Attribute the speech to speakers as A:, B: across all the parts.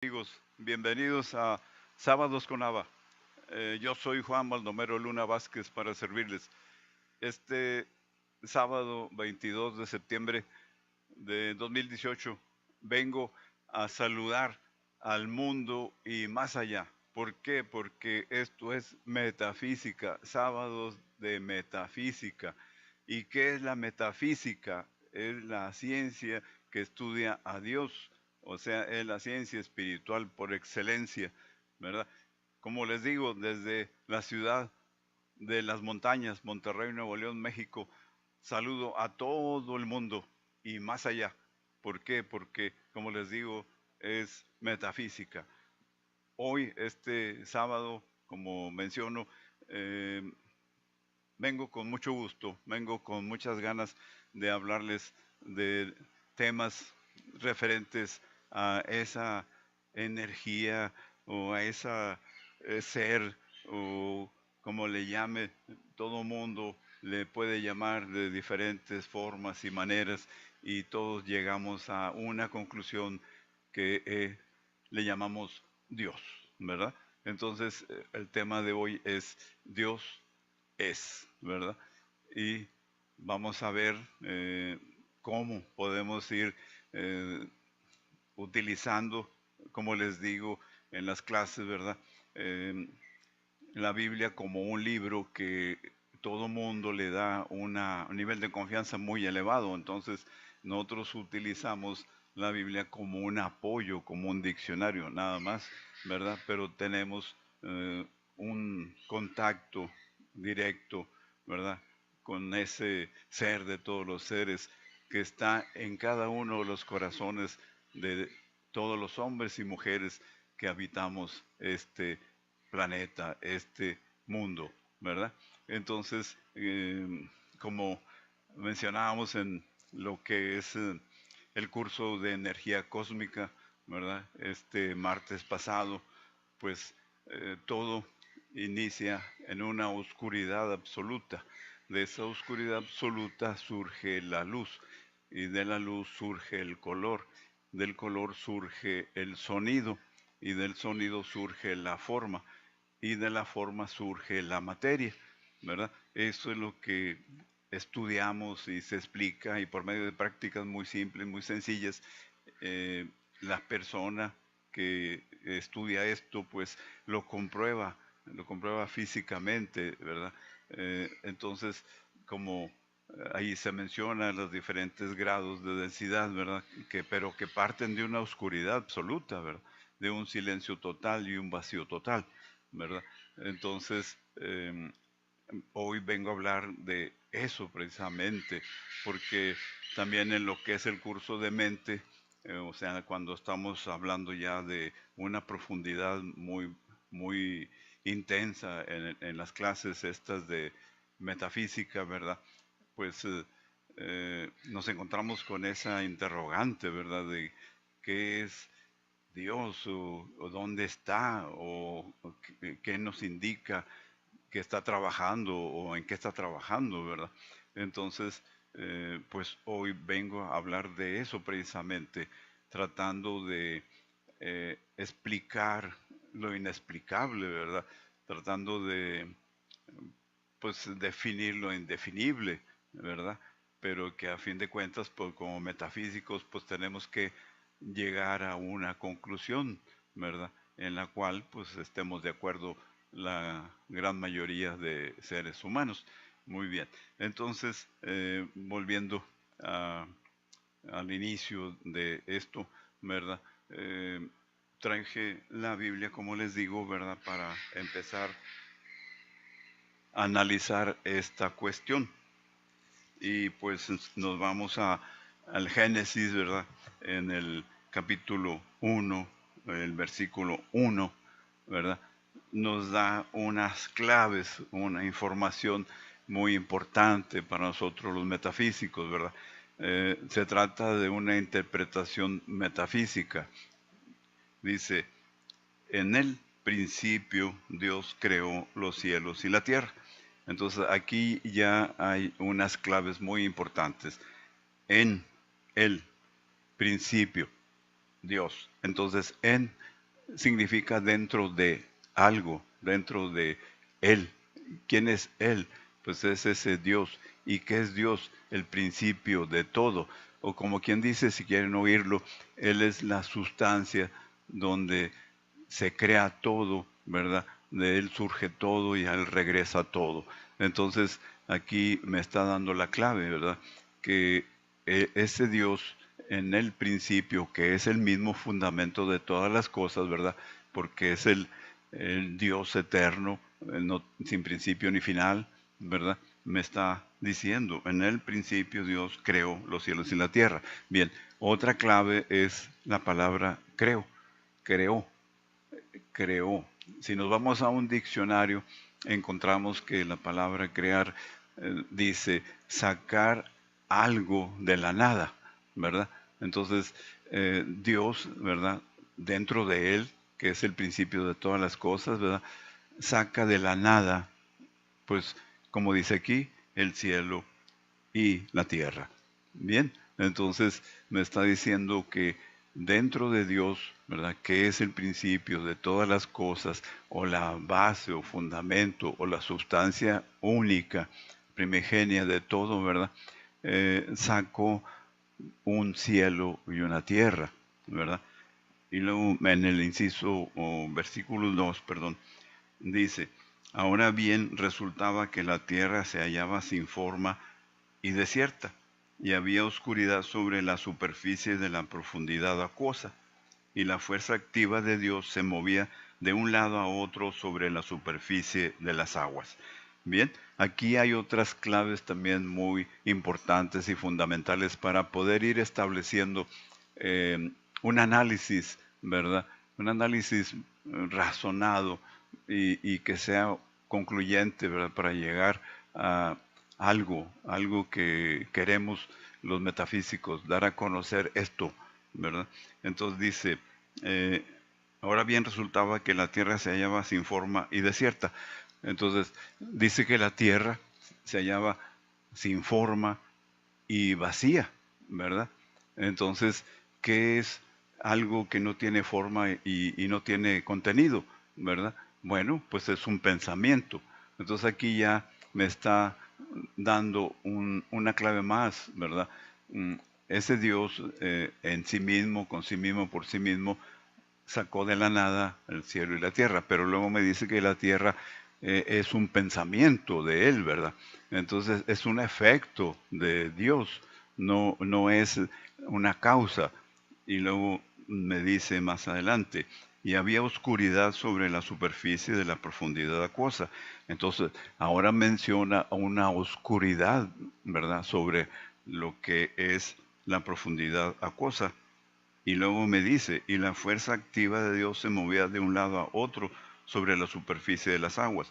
A: Amigos, bienvenidos a Sábados con Ava. Yo soy Juan Baldomero Luna Vázquez para servirles. Este sábado 22 de septiembre de 2018 vengo a saludar al mundo y más allá. ¿Por qué? Porque esto es metafísica, sábados de metafísica. ¿Y qué es la metafísica? Es la ciencia que estudia a Dios, o sea, es la ciencia espiritual por excelencia, ¿verdad? Como les digo, desde la ciudad de las montañas, Monterrey, Nuevo León, México, saludo a todo el mundo y más allá. ¿Por qué? Porque, como les digo, es metafísica. Hoy, este sábado, como menciono, eh, vengo con mucho gusto, vengo con muchas ganas de hablarles de temas referentes a esa energía o a esa ser o como le llame, todo mundo le puede llamar de diferentes formas y maneras y todos llegamos a una conclusión que le llamamos Dios, ¿verdad? Entonces, el tema de hoy es Dios es, ¿verdad? Y vamos a ver cómo podemos ir eh, utilizando, como les digo, en las clases, ¿verdad? Eh, la Biblia como un libro que todo mundo le da un nivel de confianza muy elevado. Entonces, nosotros utilizamos la Biblia como un apoyo, como un diccionario, nada más, ¿verdad? Pero tenemos un contacto directo, ¿verdad? Con ese ser de todos los seres que está en cada uno de los corazones de todos los hombres y mujeres que habitamos este planeta, este mundo, ¿verdad? Entonces, como mencionábamos en lo que es el curso de energía cósmica, ¿verdad? Este martes pasado, pues todo inicia en una oscuridad absoluta. De esa oscuridad absoluta surge la luz y de la luz surge el color, del color surge el sonido y del sonido surge la forma y de la forma surge la materia, ¿verdad? Eso es lo que estudiamos y se explica y por medio de prácticas muy simples, muy sencillas, eh, la persona que estudia esto pues lo comprueba físicamente, ¿verdad? Entonces, como ahí se menciona los diferentes grados de densidad, ¿verdad? Pero que parten de una oscuridad absoluta, ¿verdad? De un silencio total y un vacío total, ¿verdad? Entonces, hoy vengo a hablar de eso precisamente, porque también en lo que es el curso de mente, o sea, cuando estamos hablando ya de una profundidad muy intensa en las clases estas de metafísica, ¿verdad? Pues nos encontramos con esa interrogante, ¿verdad? De qué es Dios o dónde está o qué nos indica que está trabajando o en qué está trabajando, ¿verdad? Entonces, pues hoy vengo a hablar de eso precisamente, tratando de explicar lo inexplicable, ¿verdad? Tratando de, pues, definir lo indefinible, ¿verdad? Pero que a fin de cuentas, pues, como metafísicos, pues tenemos que llegar a una conclusión, ¿verdad? En la cual, pues, estemos de acuerdo la gran mayoría de seres humanos. Muy bien. Entonces, volviendo a- al inicio de esto, ¿verdad? Traje la Biblia, como les digo, ¿verdad? Para empezar a analizar esta cuestión. Y pues nos vamos al Génesis, ¿verdad? En el capítulo 1, el versículo 1, ¿verdad? Nos da unas claves, una información muy importante para nosotros los metafísicos, ¿verdad? Se trata de una interpretación metafísica. Dice, en el principio Dios creó los cielos y la tierra. Entonces aquí ya hay unas claves muy importantes. En el principio, Dios. Entonces, en significa dentro de algo, dentro de Él. ¿Quién es Él? Pues es ese Dios. ¿Y qué es Dios? El principio de todo. O como quien dice, si quieren oírlo, Él es la sustancia donde se crea todo, ¿verdad? De Él surge todo y a Él regresa todo. Entonces, aquí me está dando la clave, ¿verdad? Que ese Dios en el principio, que es el mismo fundamento de todas las cosas, ¿verdad? Porque es el Dios eterno, sin principio ni final, ¿verdad? Me está diciendo, en el principio Dios creó los cielos y la tierra. Bien, otra clave es la palabra creo, creó, creó. Si nos vamos a un diccionario, encontramos que la palabra crear dice sacar algo de la nada, ¿verdad? Entonces, Dios, ¿verdad? Dentro de Él, que es el principio de todas las cosas, ¿verdad? Saca de la nada, pues, como dice aquí, el cielo y la tierra. Bien, entonces me está diciendo que dentro de Dios, ¿verdad? Que es el principio de todas las cosas, o la base o fundamento, o la sustancia única, primigenia de todo, ¿verdad? Sacó un cielo y una tierra, ¿verdad? Y luego en el inciso, o versículo 2, perdón, dice, ahora bien resultaba que la tierra se hallaba sin forma y desierta, y había oscuridad sobre la superficie de la profundidad acuosa, y la fuerza activa de Dios se movía de un lado a otro sobre la superficie de las aguas. Bien, aquí hay otras claves también muy importantes y fundamentales para poder ir estableciendo un análisis, ¿verdad? Un análisis razonado y que sea concluyente, ¿verdad? Para llegar a algo que queremos los metafísicos, dar a conocer esto, ¿verdad? Entonces dice, eh, ahora bien resultaba que la tierra se hallaba sin forma y desierta. Entonces dice que la tierra se hallaba sin forma y vacía, ¿verdad? Entonces, ¿qué es algo que no tiene forma y no tiene contenido, ¿verdad? Bueno, pues es un pensamiento. Entonces aquí ya me está dando una clave más, ¿verdad? Mm, Ese Dios en sí mismo, con sí mismo, por sí mismo, sacó de la nada el cielo y la tierra, pero luego me dice que la tierra es un pensamiento de Él, ¿verdad? Entonces es un efecto de Dios, no es una causa. Y luego me dice más adelante, y había oscuridad sobre la superficie de la profundidad acuosa. Entonces, ahora menciona una oscuridad, ¿verdad?, sobre lo que es la profundidad acuosa. Y luego me dice, y la fuerza activa de Dios se movía de un lado a otro sobre la superficie de las aguas.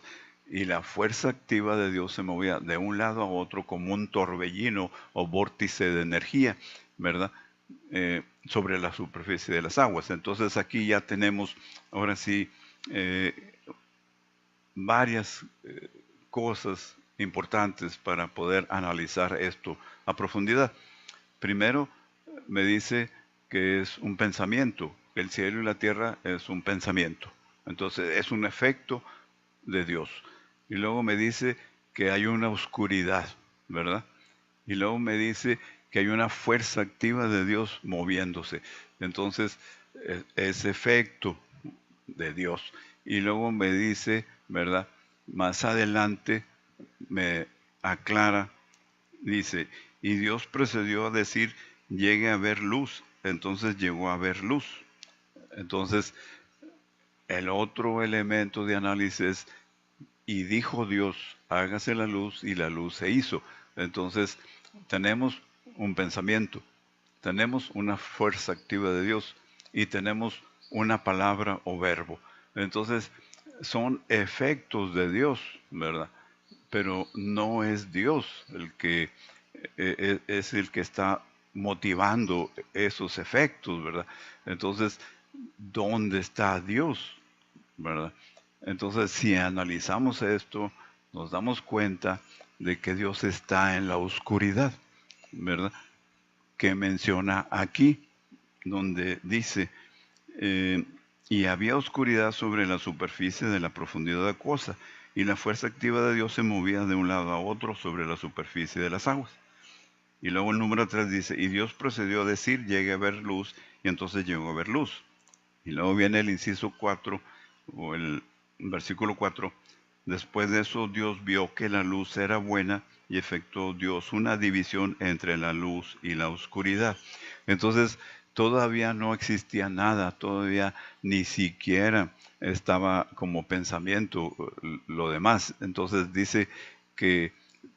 A: Y la fuerza activa de Dios se movía de un lado a otro como un torbellino o vórtice de energía, ¿verdad? Sobre la superficie de las aguas. Entonces aquí ya tenemos, ahora sí, varias cosas importantes para poder analizar esto a profundidad. Primero, me dice que es un pensamiento, que el cielo y la tierra es un pensamiento. Entonces, es un efecto de Dios. Y luego me dice que hay una oscuridad, ¿verdad? Y luego me dice que hay una fuerza activa de Dios moviéndose. Entonces, es efecto de Dios. Y luego me dice, ¿verdad? Más adelante me aclara, dice, y Dios procedió a decir, llegue a ver luz. Entonces llegó a ver luz. Entonces, el otro elemento de análisis, y dijo Dios, hágase la luz, y la luz se hizo. Entonces, tenemos un pensamiento, tenemos una fuerza activa de Dios y tenemos una palabra o verbo. Entonces, son efectos de Dios, ¿verdad? Pero no es Dios el que es el que está motivando esos efectos, ¿verdad? Entonces, ¿dónde está Dios? ¿Verdad? Entonces, si analizamos esto, nos damos cuenta de que Dios está en la oscuridad, ¿verdad? Que menciona aquí, donde dice, y había oscuridad sobre la superficie de la profundidad acuosa, y la fuerza activa de Dios se movía de un lado a otro sobre la superficie de las aguas. Y luego el número 3 dice, y Dios procedió a decir, llegue a ver luz, y entonces llegó a ver luz. Y luego viene el inciso 4, o el versículo 4. Después de eso Dios vio que la luz era buena y efectuó Dios una división entre la luz y la oscuridad. Entonces todavía no existía nada, todavía ni siquiera estaba como pensamiento lo demás. Entonces dice que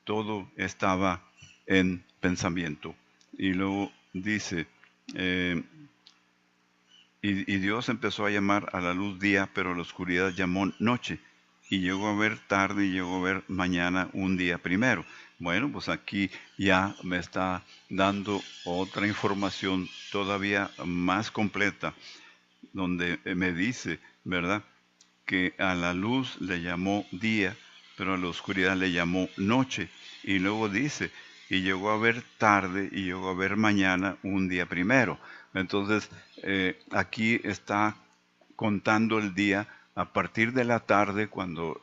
A: todo estaba en pensamiento. Y luego dice, y Dios empezó a llamar a la luz día, pero a la oscuridad llamó noche. Y llegó a ver tarde y llegó a ver mañana un día primero. Bueno, pues aquí ya me está dando otra información todavía más completa, donde me dice, ¿verdad? Que a la luz le llamó día, pero a la oscuridad le llamó noche. Y luego dice, y llegó a ver tarde y llegó a ver mañana un día primero. Entonces, aquí está contando el día a partir de la tarde cuando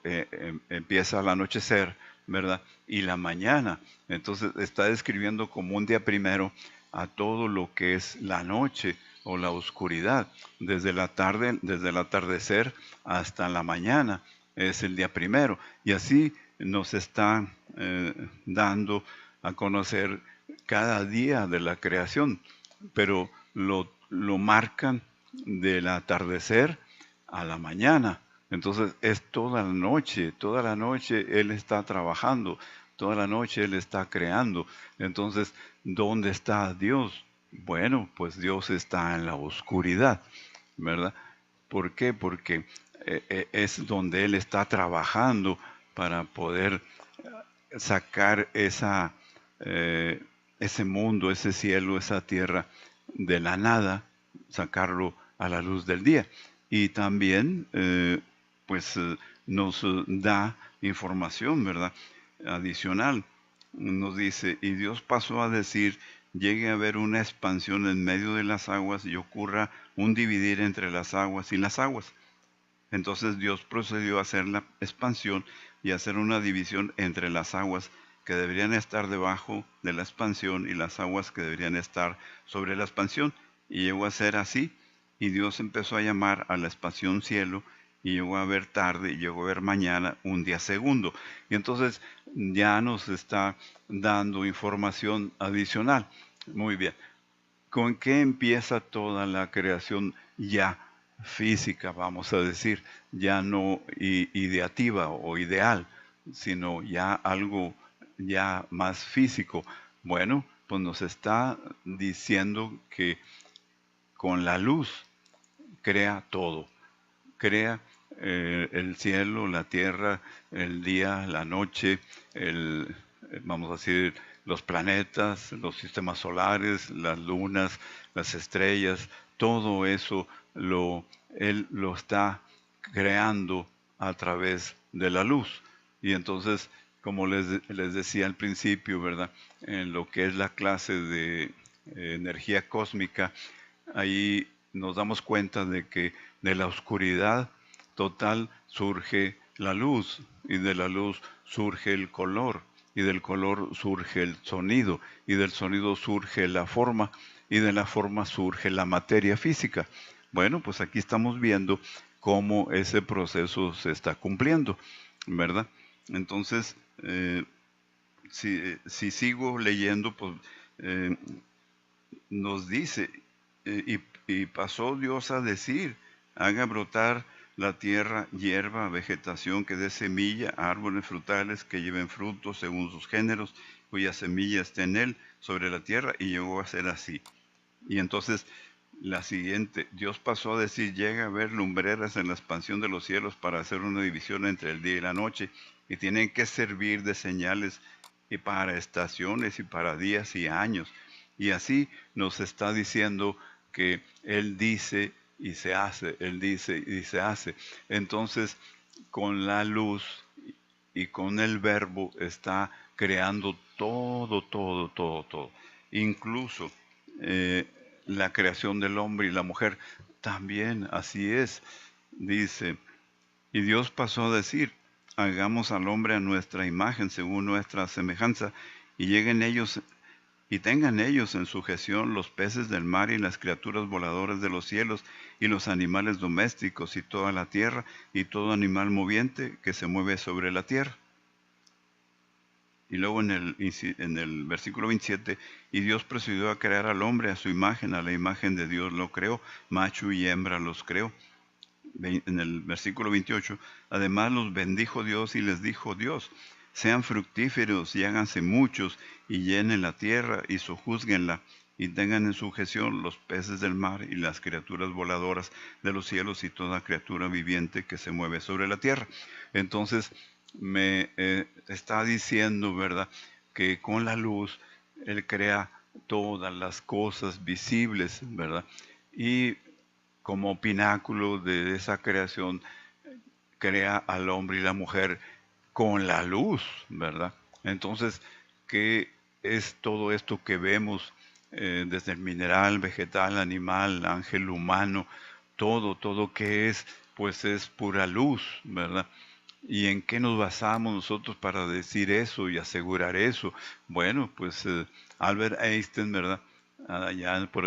A: empieza el anochecer, ¿verdad? Y la mañana. Entonces está describiendo como un día primero a todo lo que es la noche o la oscuridad. Desde la tarde, desde el atardecer hasta la mañana es el día primero. Y así nos está dando a conocer cada día de la creación, pero lo marcan del atardecer a la mañana. Entonces es toda la noche Él está trabajando, toda la noche Él está creando. Entonces, ¿dónde está Dios? Bueno, pues Dios está en la oscuridad, ¿verdad? ¿Por qué? Porque es donde Él está trabajando para poder sacar ese mundo, ese cielo, esa tierra de la nada, sacarlo a la luz del día. Y también, pues, nos da información, ¿verdad? Adicional. Nos dice, y Dios pasó a decir, llegue a haber una expansión en medio de las aguas y ocurra un dividir entre las aguas y las aguas. Entonces Dios procedió a hacer la expansión y a hacer una división entre las aguas que deberían estar debajo de la expansión y las aguas que deberían estar sobre la expansión. Y llegó a ser así. Y Dios empezó a llamar a la expansión cielo y llegó a ver tarde y llegó a ver mañana un día segundo. Y entonces ya nos está dando información adicional. Muy bien. ¿Con qué empieza toda la creación ya física, vamos a decir, ya no ideativa o ideal, sino ya algo ya más físico? Bueno, pues nos está diciendo que con la luz crea todo, crea el cielo, la tierra, el día, la noche, vamos a decir, los planetas, los sistemas solares, las lunas, las estrellas, todo eso él lo está creando a través de la luz. Y entonces, como les decía al principio, ¿verdad? En lo que es la clase de energía cósmica, ahí nos damos cuenta de que de la oscuridad total surge la luz, y de la luz surge el color, y del color surge el sonido, y del sonido surge la forma, y de la forma surge la materia física. Bueno, pues aquí estamos viendo cómo ese proceso se está cumpliendo, ¿verdad? Entonces, si sigo leyendo, pues nos dice, y pasó Dios a decir, haga brotar la tierra hierba, vegetación que dé semilla, árboles frutales que lleven frutos según sus géneros, cuya semilla esté en él sobre la tierra, y llegó a ser así. Y entonces la siguiente, Dios pasó a decir, llega a haber lumbreras en la expansión de los cielos para hacer una división entre el día y la noche, y tienen que servir de señales y para estaciones y para días y años. Y así nos está diciendo que Él dice y se hace, Él dice y se hace. Entonces, con la luz y con el verbo está creando todo, todo, todo, todo. Incluso la creación del hombre y la mujer. También así es. Dice, y Dios pasó a decir, hagamos al hombre a nuestra imagen, según nuestra semejanza, y lleguen ellos y tengan ellos en sujeción los peces del mar y las criaturas voladoras de los cielos y los animales domésticos y toda la tierra y todo animal moviente que se mueve sobre la tierra. Y luego en el versículo 27, y Dios procedió a crear al hombre a su imagen, a la imagen de Dios lo creó, macho y hembra los creó. En el versículo 28, además los bendijo Dios y les dijo Dios, sean fructíferos y háganse muchos y llenen la tierra y sojúzguenla y tengan en sujeción los peces del mar y las criaturas voladoras de los cielos y toda criatura viviente que se mueve sobre la tierra. Entonces me está diciendo, ¿verdad?, que con la luz Él crea todas las cosas visibles, ¿verdad? Y como pináculo de esa creación, crea al hombre y la mujer con la luz, ¿verdad? Entonces, ¿qué es todo esto que vemos desde el mineral, vegetal, animal, ángel humano? Todo que es, pues es pura luz, ¿verdad? ¿Y en qué nos basamos nosotros para decir eso y asegurar eso? Bueno, pues Albert Einstein, ¿verdad? Allá por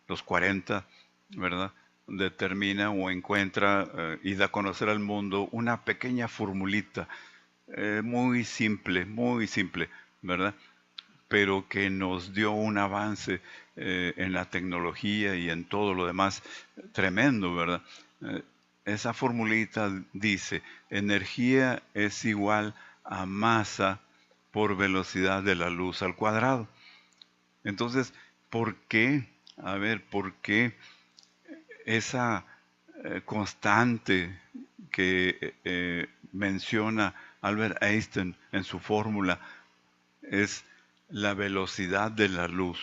A: los 40, ¿verdad?, determina o encuentra y da a conocer al mundo una pequeña formulita muy simple, ¿verdad? Pero que nos dio un avance en la tecnología y en todo lo demás tremendo, ¿verdad? Esa formulita dice, energía es igual a masa por velocidad de la luz al cuadrado. Entonces, ¿por qué? A ver, ¿por qué esa constante que menciona Albert Einstein en su fórmula es la velocidad de la luz?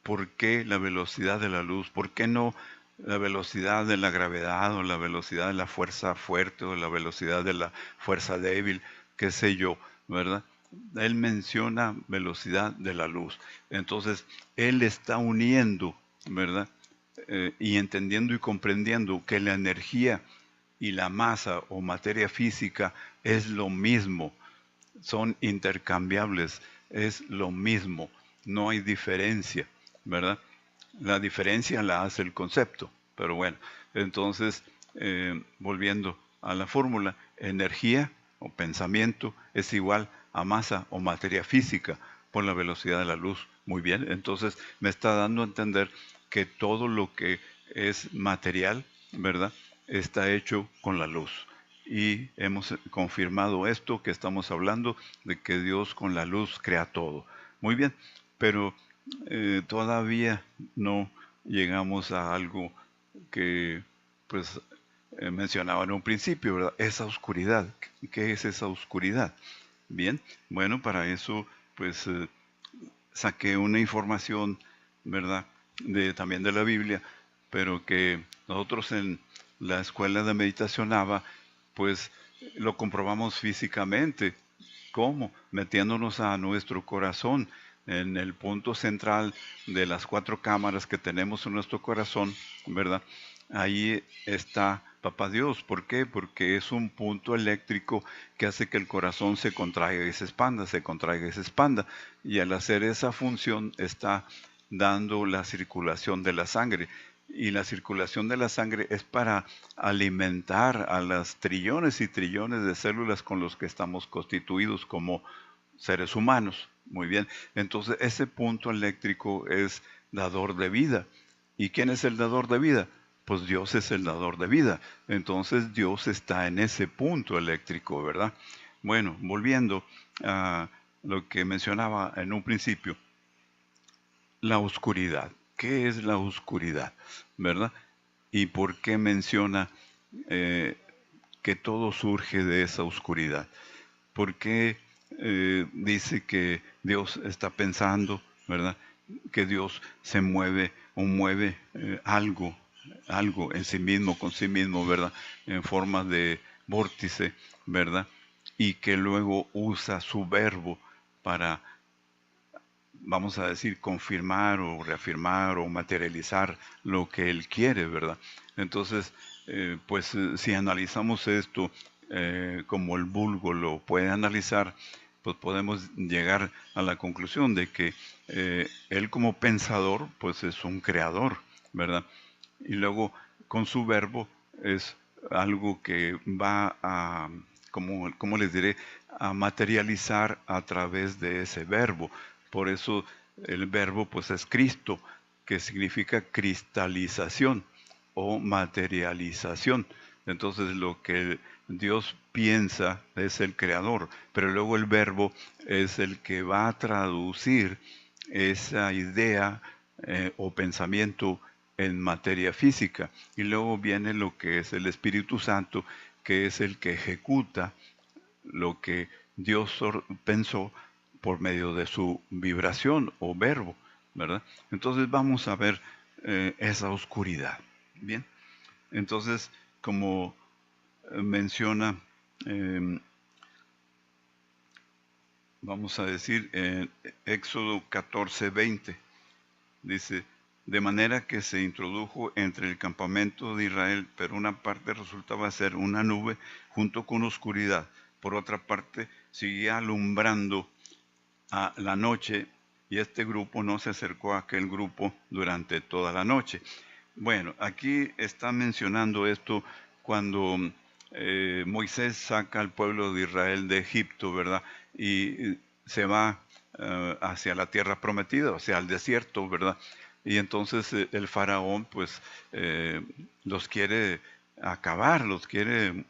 A: ¿Por qué la velocidad de la luz? ¿Por qué no la velocidad de la gravedad o la velocidad de la fuerza fuerte o la velocidad de la fuerza débil? ¿Qué sé yo? ¿Verdad? Él menciona velocidad de la luz. Entonces, él está uniendo, ¿verdad? Y entendiendo y comprendiendo que la energía y la masa o materia física es lo mismo, son intercambiables, es lo mismo, no hay diferencia, ¿verdad? La diferencia la hace el concepto, pero bueno, entonces, volviendo a la fórmula, energía o pensamiento es igual a masa o materia física por la velocidad de la luz. Muy bien, entonces me está dando a entender que todo lo que es material, ¿verdad?, está hecho con la luz. Y hemos confirmado esto que estamos hablando, de que Dios con la luz crea todo. Muy bien, pero todavía no llegamos a algo que pues mencionaba en un principio, ¿verdad? Esa oscuridad. ¿Qué es esa oscuridad? Bien, bueno, para eso pues saqué una información, ¿verdad?, también de la Biblia, pero que nosotros en la escuela de meditación ABA, pues lo comprobamos físicamente. ¿Cómo? Metiéndonos a nuestro corazón, en el punto central de las 4 cámaras que tenemos en nuestro corazón, ¿verdad? Ahí está Papá Dios. ¿Por qué? Porque es un punto eléctrico que hace que el corazón se contraiga y se expanda, se contraiga y se expanda. Y al hacer esa función está dando la circulación de la sangre. Y la circulación de la sangre es para alimentar a las trillones y trillones de células con los que estamos constituidos como seres humanos. Muy bien, entonces ese punto eléctrico es dador de vida. ¿Y quién es el dador de vida? Pues Dios es el dador de vida. Entonces Dios está en ese punto eléctrico, ¿verdad? Bueno, volviendo a lo que mencionaba en un principio, la oscuridad. ¿Qué es la oscuridad? ¿Verdad? ¿Y por qué menciona que todo surge de esa oscuridad? ¿Por qué dice que Dios está pensando, ¿verdad?, que Dios se mueve o mueve algo en sí mismo, con sí mismo, ¿verdad?, en forma de vórtice, ¿verdad?, y que luego usa su verbo para vamos a decir, confirmar o reafirmar o materializar lo que Él quiere, ¿verdad? Entonces, si analizamos esto como el vulgo lo puede analizar, pues podemos llegar a la conclusión de que Él como pensador, pues es un creador, ¿verdad? Y luego con su verbo es algo que va a, como les diré, a materializar a través de ese verbo. Por eso el verbo pues es Cristo, que significa cristalización o materialización. Entonces lo que Dios piensa es el creador, pero luego el verbo es el que va a traducir esa idea o pensamiento en materia física. Y luego viene lo que es el Espíritu Santo, que es el que ejecuta lo que Dios pensó por medio de su vibración o verbo, ¿verdad? Entonces vamos a ver esa oscuridad. Bien, entonces como menciona, vamos a decir, en Éxodo 14:20, dice, de manera que se introdujo entre el campamento de Israel, pero una parte resultaba ser una nube junto con oscuridad. Por otra parte, seguía alumbrando a la noche y este grupo no se acercó a aquel grupo durante toda la noche. Bueno, aquí está mencionando esto cuando Moisés saca al pueblo de Israel de Egipto, ¿verdad? Y se va hacia la tierra prometida, o sea, al desierto, ¿verdad? Y entonces el faraón pues los quiere acabar, los quiere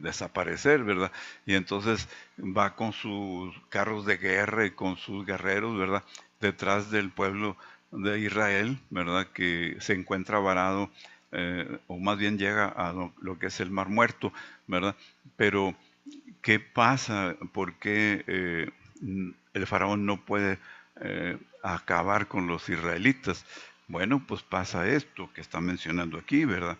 A: desaparecer, ¿verdad? Y entonces va con sus carros de guerra y con sus guerreros, ¿verdad? Detrás del pueblo de Israel, ¿verdad? Que se encuentra varado, o más bien llega a lo que es el Mar Muerto, ¿verdad? Pero, ¿qué pasa? ¿Por qué el faraón no puede acabar con los israelitas? Bueno, pues pasa esto que está mencionando aquí, ¿verdad?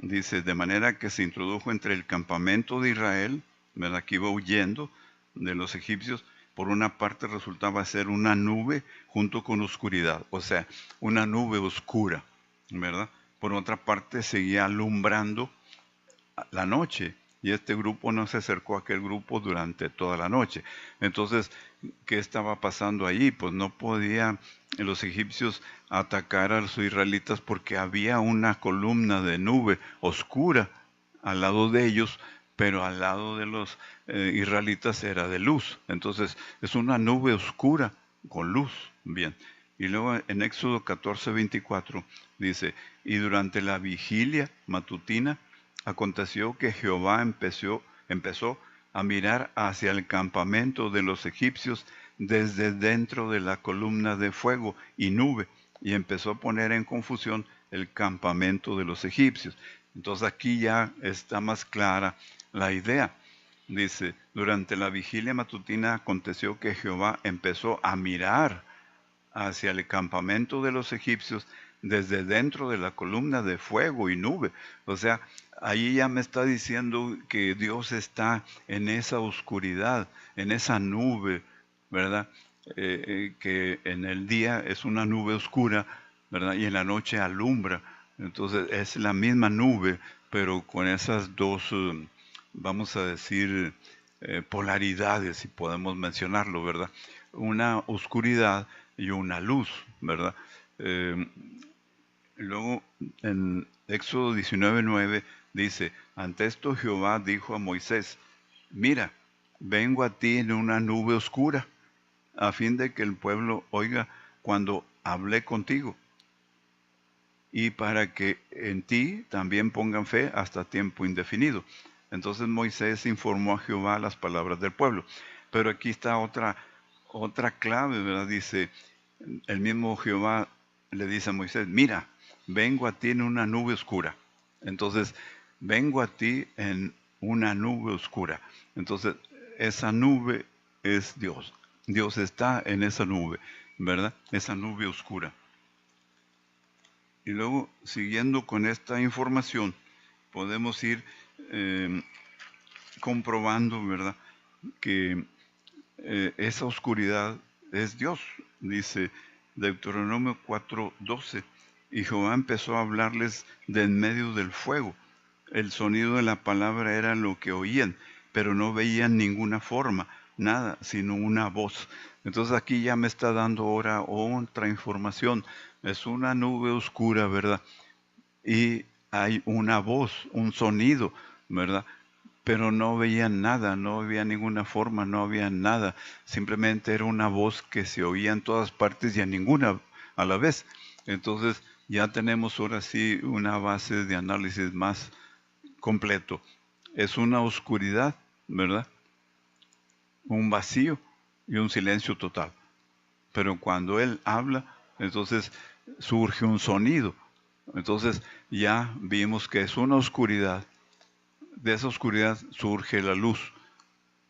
A: Dice, de manera que se introdujo entre el campamento de Israel, ¿verdad? Que iba huyendo de los egipcios. Por una parte resultaba ser una nube junto con oscuridad, o sea, una nube oscura, ¿verdad? Por otra parte seguía alumbrando la noche y este grupo no se acercó a aquel grupo durante toda la noche. Entonces, ¿qué estaba pasando allí? Pues no podían los egipcios atacar a los israelitas porque había una columna de nube oscura al lado de ellos, pero al lado de los israelitas era de luz. Entonces, es una nube oscura con luz. Bien. Y luego en Éxodo 14:24 dice, y durante la vigilia matutina, aconteció que Jehová empezó a mirar hacia el campamento de los egipcios desde dentro de la columna de fuego y nube, y empezó a poner en confusión el campamento de los egipcios. Entonces aquí ya está más clara la idea. Dice, durante la vigilia matutina aconteció que Jehová empezó a mirar hacia el campamento de los egipcios desde dentro de la columna de fuego y nube. O sea, ahí ya me está diciendo que Dios está en esa oscuridad, en esa nube, ¿verdad? Que en el día es una nube oscura, ¿verdad? Y en la noche alumbra. Entonces es la misma nube, pero con esas dos, vamos a decir, polaridades, si podemos mencionarlo, ¿verdad? Una oscuridad y una luz, ¿verdad? Eh, Luego en Éxodo 19:9 dice, ante esto Jehová dijo a Moisés, mira, vengo a ti en una nube oscura, a fin de que el pueblo oiga cuando hablé contigo, y para que en ti también pongan fe hasta tiempo indefinido. Entonces Moisés informó a Jehová las palabras del pueblo. Pero aquí está otra clave, ¿verdad? Dice, el mismo Jehová le dice a Moisés, mira, vengo a ti en una nube oscura. Entonces, vengo a ti en una nube oscura. Entonces, esa nube es Dios. Dios está en esa nube, ¿verdad? Esa nube oscura. Y luego, siguiendo con esta información, podemos ir comprobando, ¿verdad? Que esa oscuridad es Dios, dice Deuteronomio 4:12. Y Jehová empezó a hablarles de en medio del fuego. El sonido de la palabra era lo que oían, pero no veían ninguna forma, nada, sino una voz. Entonces aquí ya me está dando ahora otra información. Es una nube oscura, ¿verdad? Y hay una voz, un sonido, ¿verdad? Pero no veían nada, no había ninguna forma, no había nada. Simplemente era una voz que se oía en todas partes y a ninguna a la vez. Entonces ya tenemos ahora sí una base de análisis más completo. Es una oscuridad, ¿verdad? Un vacío y un silencio total. Pero cuando Él habla, entonces surge un sonido. Entonces ya vimos que es una oscuridad. De esa oscuridad surge la luz.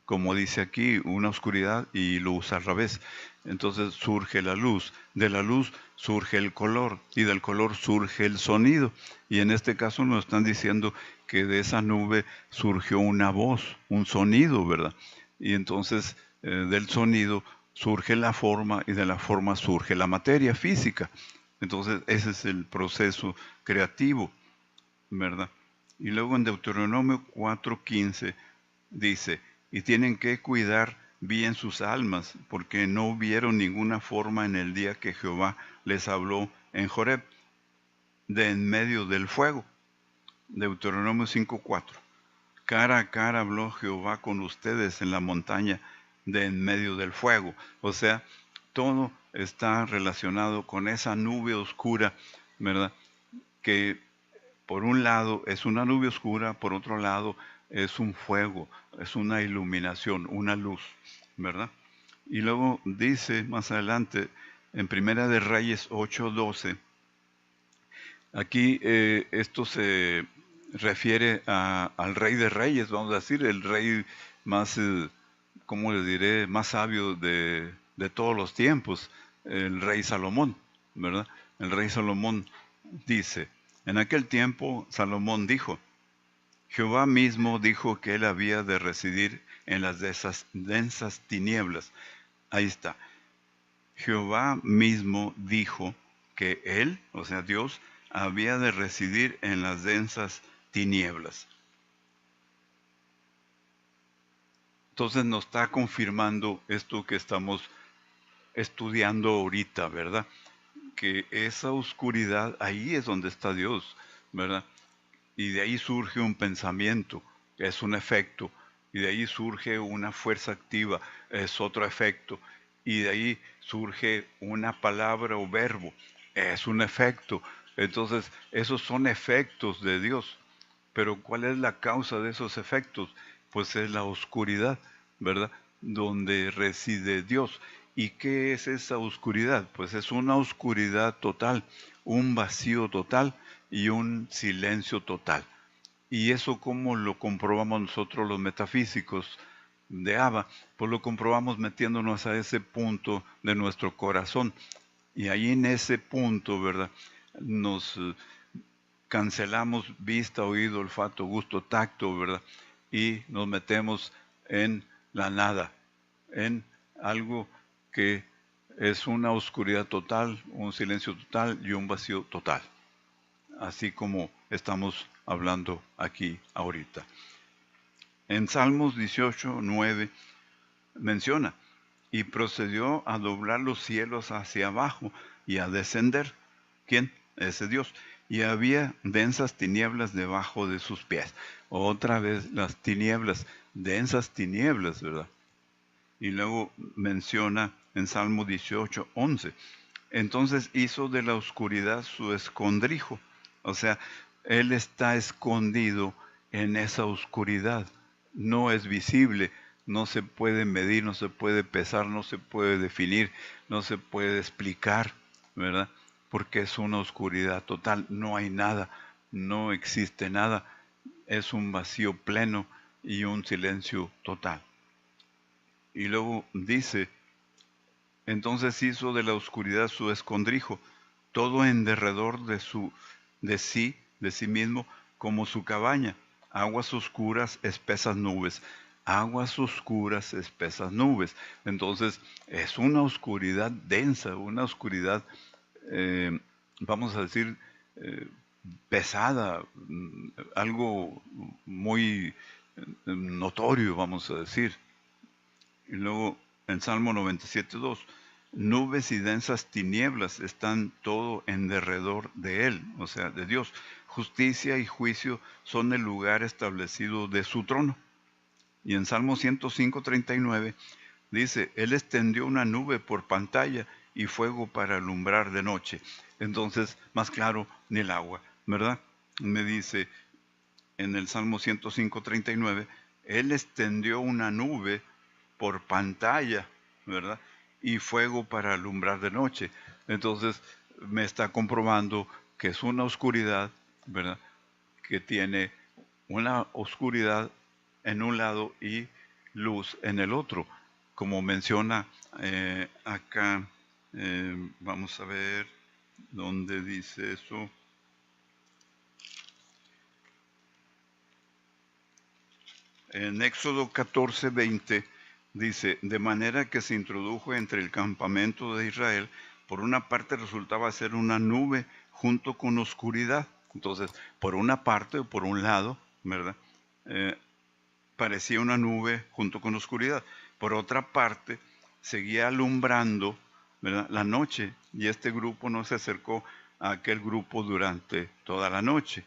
A: Como dice aquí, una oscuridad y luz al revés. Entonces surge la luz. De la luz surge el color y del color surge el sonido. Y en este caso nos están diciendo que de esa nube surgió una voz, un sonido, ¿verdad? Y entonces del sonido surge la forma y de la forma surge la materia física. Entonces ese es el proceso creativo, ¿verdad? Y luego en Deuteronomio 4:15 dice, y tienen que cuidar bien sus almas, porque no vieron ninguna forma en el día que Jehová les habló en Joreb, de en medio del fuego. Deuteronomio 5:4. Cara a cara habló Jehová con ustedes en la montaña de en medio del fuego. O sea, todo está relacionado con esa nube oscura, ¿verdad? Que por un lado es una nube oscura, por otro lado es un fuego, es una iluminación, una luz, ¿verdad? Y luego dice más adelante, en Primera de Reyes 8:12, aquí esto se refiere al Rey de Reyes, vamos a decir, el rey más, ¿cómo le diré?, más sabio de todos los tiempos, el Rey Salomón, ¿verdad? El Rey Salomón dice, en aquel tiempo Salomón dijo, Jehová mismo dijo que él había de residir en las densas tinieblas. Ahí está. Jehová mismo dijo que él, o sea Dios, había de residir en las densas tinieblas. Entonces nos está confirmando esto que estamos estudiando ahorita, ¿verdad? Que esa oscuridad, ahí es donde está Dios, ¿verdad? Y de ahí surge un pensamiento, que es un efecto, y de ahí surge una fuerza activa, es otro efecto, y de ahí surge una palabra o verbo, es un efecto. Entonces, esos son efectos de Dios. Pero ¿cuál es la causa de esos efectos? Pues es la oscuridad, ¿verdad? Donde reside Dios. ¿Y qué es esa oscuridad? Pues es una oscuridad total, un vacío total y un silencio total. ¿Y eso cómo lo comprobamos nosotros los metafísicos de Abba? Pues lo comprobamos metiéndonos a ese punto de nuestro corazón. Y ahí en ese punto, ¿verdad? Nos cancelamos vista, oído, olfato, gusto, tacto, ¿verdad? Y nos metemos en la nada, en algo que es una oscuridad total, un silencio total y un vacío total. Así como estamos hablando aquí ahorita. En Salmos 18:9 menciona, y procedió a doblar los cielos hacia abajo y a descender. ¿Quién? Ese Dios. Y había densas tinieblas debajo de sus pies. Otra vez las tinieblas, densas tinieblas, ¿verdad? Y luego menciona en Salmo 18:11, entonces hizo de la oscuridad su escondrijo. O sea, Él está escondido en esa oscuridad. No es visible, no se puede medir, no se puede pesar, no se puede definir, no se puede explicar, ¿verdad? Porque es una oscuridad total, no hay nada, no existe nada, es un vacío pleno y un silencio total. Y luego dice, entonces hizo de la oscuridad su escondrijo, todo en derredor de sí mismo, como su cabaña, aguas oscuras, espesas nubes. aguas oscuras, espesas nubes. Entonces, es una oscuridad densa, una oscuridad, vamos a decir, pesada, algo muy notorio, vamos a decir. Y luego en Salmo 97:2, nubes y densas tinieblas están todo en derredor de él, o sea, de Dios. Justicia y juicio son el lugar establecido de su trono. Y en Salmo 105:39 dice, él extendió una nube por pantalla y fuego para alumbrar de noche. Entonces, más claro, ni el agua, ¿verdad? Me dice en el Salmo 105:39, él extendió una nube por pantalla, ¿verdad? Y fuego para alumbrar de noche. Entonces, me está comprobando que es una oscuridad, ¿verdad? Que tiene una oscuridad en un lado y luz en el otro. Como menciona acá, vamos a ver dónde dice eso. En Éxodo 14:20 dice, de manera que se introdujo entre el campamento de Israel, por una parte resultaba ser una nube junto con oscuridad. Entonces, por una parte o por un lado, ¿verdad? Parecía una nube junto con oscuridad. Por otra parte, seguía alumbrando, ¿verdad?, la noche, y este grupo no se acercó a aquel grupo durante toda la noche.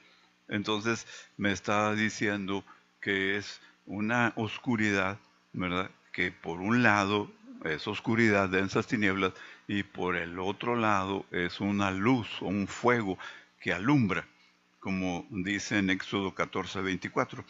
A: Entonces me está diciendo que es una oscuridad, ¿verdad?, que por un lado es oscuridad, densas tinieblas, y por el otro lado es una luz o un fuego que alumbra, como dice en Éxodo 14:24.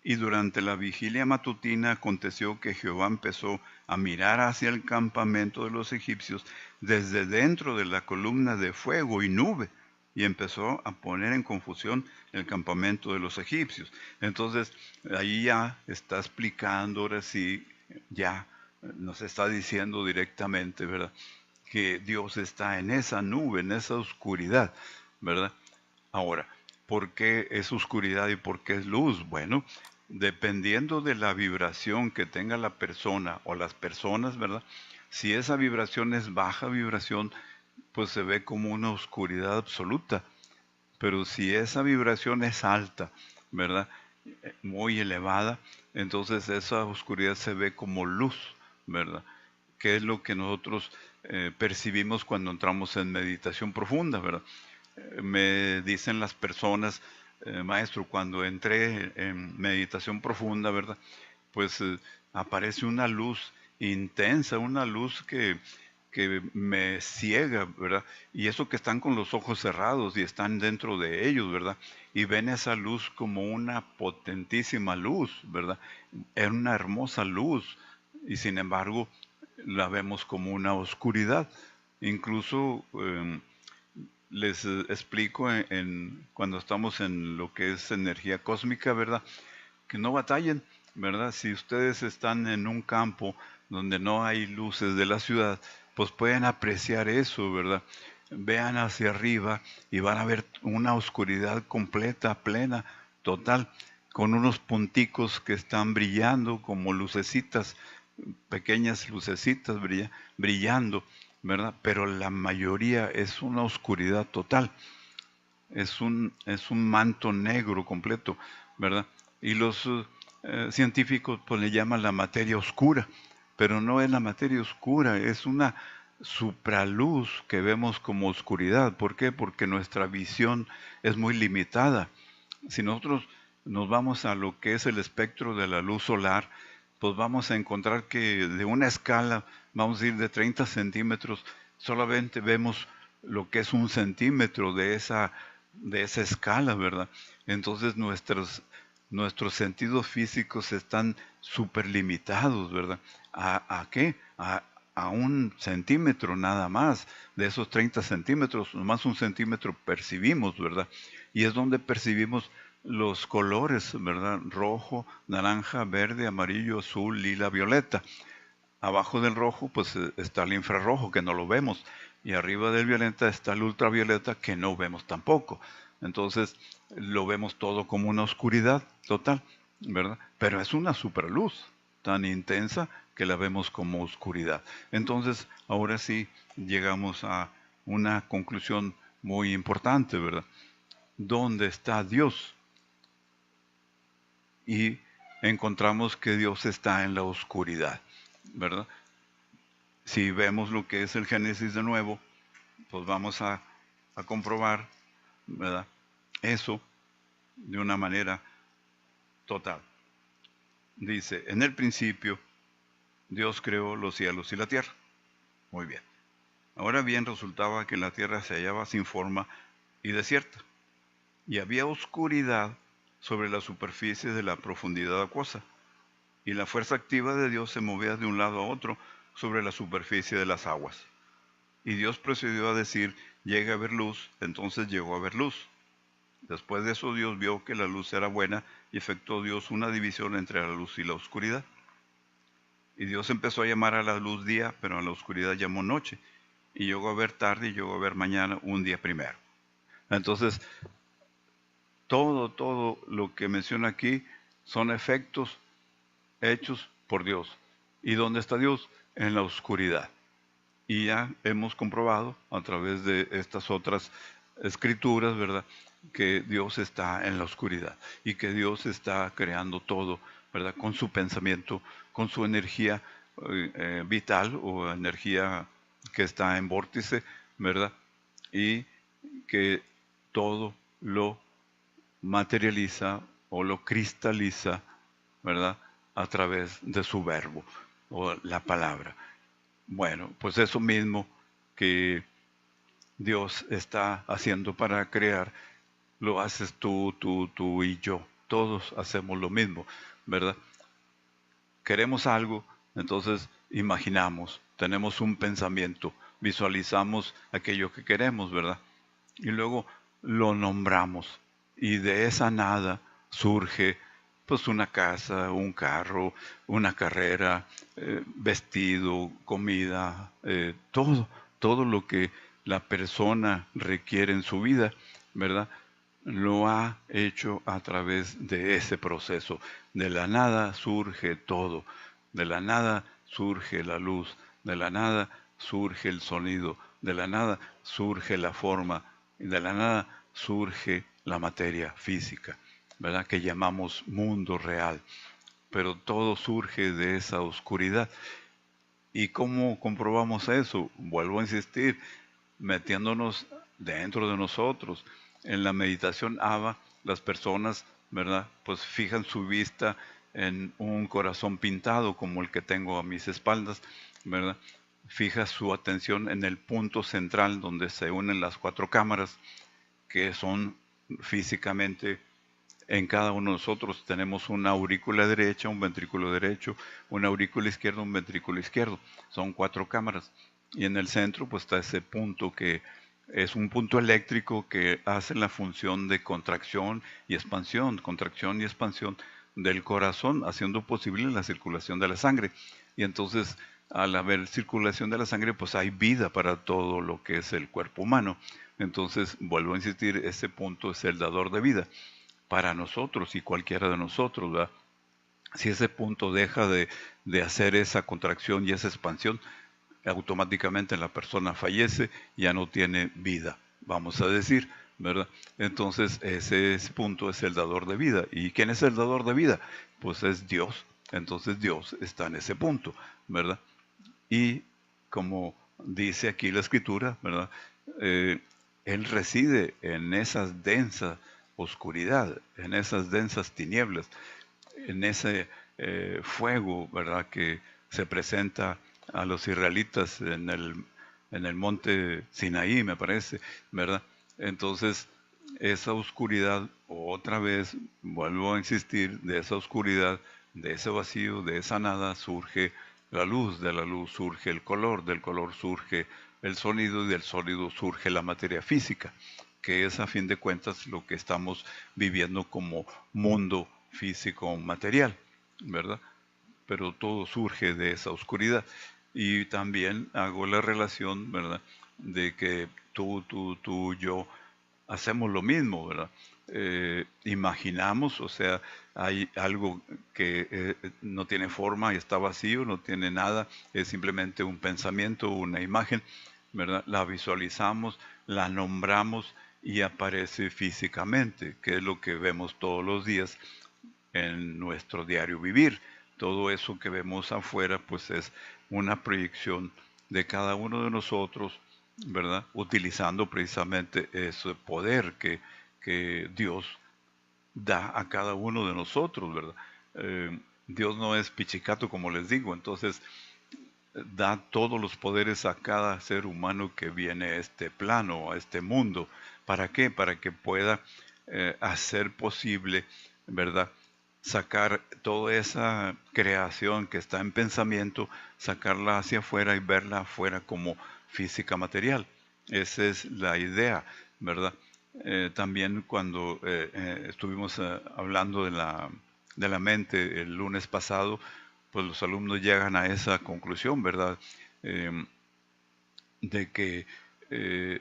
A: Y durante la vigilia matutina aconteció que Jehová empezó a mirar hacia el campamento de los egipcios desde dentro de la columna de fuego y nube, y empezó a poner en confusión el campamento de los egipcios. Entonces, ahí ya está explicando, ahora sí, ya nos está diciendo directamente, ¿verdad?, que Dios está en esa nube, en esa oscuridad, ¿verdad? Ahora, ¿por qué es oscuridad y por qué es luz? Bueno, dependiendo de la vibración que tenga la persona o las personas, ¿verdad? Si esa vibración es baja vibración, pues se ve como una oscuridad absoluta. Pero si esa vibración es alta, ¿verdad?, muy elevada, entonces esa oscuridad se ve como luz, ¿verdad? Que es lo que nosotros percibimos cuando entramos en meditación profunda, ¿verdad? Me dicen las personas, maestro, cuando entré en meditación profunda, ¿verdad? Pues aparece una luz intensa, una luz que me ciega, ¿verdad? Y eso que están con los ojos cerrados y están dentro de ellos, ¿verdad? Y ven esa luz como una potentísima luz, ¿verdad? Es una hermosa luz y sin embargo la vemos como una oscuridad. Incluso les explico cuando estamos en lo que es energía cósmica, ¿verdad? Que no batallen, ¿verdad? Si ustedes están en un campo donde no hay luces de la ciudad, pues pueden apreciar eso, ¿verdad? Vean hacia arriba y van a ver una oscuridad completa, plena, total, con unos punticos que están brillando como lucecitas, pequeñas lucecitas brillando, ¿verdad? Pero la mayoría es una oscuridad total, es un manto negro completo, ¿verdad? Y los científicos pues le llaman la materia oscura, pero no es la materia oscura, es una supraluz que vemos como oscuridad. ¿Por qué? Porque nuestra visión es muy limitada. Si nosotros nos vamos a lo que es el espectro de la luz solar, pues vamos a encontrar que de una escala, vamos a ir de 30 centímetros, solamente vemos lo que es 1 centímetro de esa escala, ¿verdad? Entonces nuestros sentidos físicos están súper limitados, ¿verdad? ¿A qué? A 1 centímetro nada más. De esos 30 centímetros, nomás 1 centímetro percibimos, ¿verdad? Y es donde percibimos los colores, ¿verdad? Rojo, naranja, verde, amarillo, azul, lila, violeta. Abajo del rojo, pues está el infrarrojo, que no lo vemos. Y arriba del violeta está el ultravioleta, que no vemos tampoco. Entonces, lo vemos todo como una oscuridad total. ¿verdad? Pero es una superluz tan intensa que la vemos como oscuridad. Entonces, ahora sí llegamos a una conclusión muy importante, ¿verdad? ¿Dónde está Dios? Y encontramos que Dios está en la oscuridad, ¿verdad? Si vemos lo que es el Génesis de nuevo, pues vamos a comprobar, ¿verdad? Eso de una manera total. Dice, en el principio Dios creó los cielos y la tierra. Muy bien. Ahora bien, resultaba que la tierra se hallaba sin forma y desierta, y había oscuridad sobre la superficie de la profundidad acuosa, y la fuerza activa de Dios se movía de un lado a otro sobre la superficie de las aguas. Y Dios procedió a decir, llegue a haber luz, entonces llegó a haber luz. Después de eso Dios vio que la luz era buena y efectuó Dios una división entre la luz y la oscuridad. Y Dios empezó a llamar a la luz día, pero a la oscuridad llamó noche. Y llegó a ver tarde y llegó a ver mañana un día primero. Entonces, todo lo que menciona aquí son efectos hechos por Dios. ¿Y dónde está Dios? En la oscuridad. Y ya hemos comprobado a través de estas otras escrituras, ¿verdad? Que Dios está en la oscuridad y que Dios está creando todo, ¿verdad? Con su pensamiento, con su energía vital o energía que está en vórtice, ¿verdad? Y que todo lo materializa o lo cristaliza, ¿verdad? A través de su verbo o la palabra. Bueno, pues eso mismo que Dios está haciendo para crear, lo haces tú y yo. Todos hacemos lo mismo, ¿verdad? Queremos algo, entonces imaginamos, tenemos un pensamiento, visualizamos aquello que queremos, ¿verdad? Y luego lo nombramos. Y de esa nada surge pues una casa, un carro, una carrera, vestido, comida, todo lo que la persona requiere en su vida, ¿verdad? Lo ha hecho a través de ese proceso. De la nada surge todo, de la nada surge la luz, de la nada surge el sonido, de la nada surge la forma, y de la nada surge la materia física, ¿verdad? Que llamamos mundo real. Pero todo surge de esa oscuridad. ¿Y cómo comprobamos eso? Vuelvo a insistir, metiéndonos dentro de nosotros. En la meditación ABA, las personas, ¿verdad? Pues fijan su vista en un corazón pintado como el que tengo a mis espaldas, ¿verdad? Fija su atención en el punto central donde se unen las cuatro cámaras, que son físicamente en cada uno de nosotros. Tenemos una aurícula derecha, un ventrículo derecho, una aurícula izquierda, un ventrículo izquierdo. Son cuatro cámaras. Y en el centro pues está ese punto que es un punto eléctrico que hace la función de contracción y expansión del corazón, haciendo posible la circulación de la sangre. Y entonces, al haber circulación de la sangre, pues hay vida para todo lo que es el cuerpo humano. Entonces, vuelvo a insistir, ese punto es el dador de vida para nosotros y cualquiera de nosotros, ¿verdad? Si ese punto deja de hacer esa contracción y esa expansión, automáticamente la persona fallece, ya no tiene vida, vamos a decir, ¿verdad? Entonces ese punto es el dador de vida. ¿Y quién es el dador de vida? Pues es Dios. Entonces Dios está en ese punto, ¿verdad? Y como dice aquí la escritura, ¿verdad? Él reside en esas densas oscuridad, en esas densas tinieblas, en ese fuego, ¿verdad? Que se presenta a los israelitas en el monte Sinaí, me parece, ¿verdad? Entonces, esa oscuridad, otra vez, vuelvo a insistir, de esa oscuridad, de ese vacío, de esa nada, surge la luz, de la luz surge el color, del color surge el sonido y del sonido surge la materia física, que es a fin de cuentas lo que estamos viviendo como mundo físico material, ¿verdad? Pero todo surge de esa oscuridad. Y también hago la relación, ¿verdad? De que tú, yo hacemos lo mismo, ¿verdad? imaginamos, o sea, hay algo que no tiene forma y está vacío, no tiene nada, es simplemente un pensamiento, una imagen, ¿verdad? La visualizamos, la nombramos y aparece físicamente, que es lo que vemos todos los días en nuestro diario vivir. Todo eso que vemos afuera, pues es una proyección de cada uno de nosotros, ¿verdad? Utilizando precisamente ese poder que Dios da a cada uno de nosotros, ¿verdad? Dios no es pichicato, como les digo, entonces da todos los poderes a cada ser humano que viene a este plano, a este mundo. ¿Para qué? Para que pueda hacer posible, ¿verdad? Sacar toda esa creación que está en pensamiento, sacarla hacia afuera y verla afuera como física material. Esa es la idea, ¿verdad? También cuando estuvimos hablando de la mente el lunes pasado, pues los alumnos llegan a esa conclusión, ¿verdad? Eh, de que eh,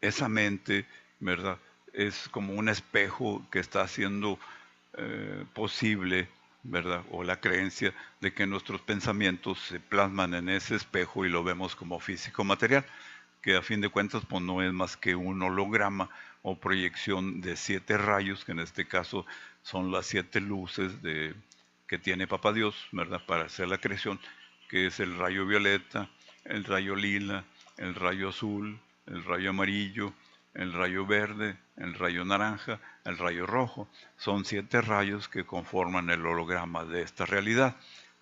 A: esa mente, ¿verdad? Es como un espejo que está haciendo posible, ¿verdad? O la creencia de que nuestros pensamientos se plasman en ese espejo y lo vemos como físico material, que a fin de cuentas pues no es más que un holograma o proyección de 7 rayos, que en este caso son las 7 luces que tiene Papá Dios, ¿verdad? Para hacer la creación, que es el rayo violeta, el rayo lila, el rayo azul, el rayo amarillo, el rayo verde, el rayo naranja, el rayo rojo. Son 7 rayos que conforman el holograma de esta realidad,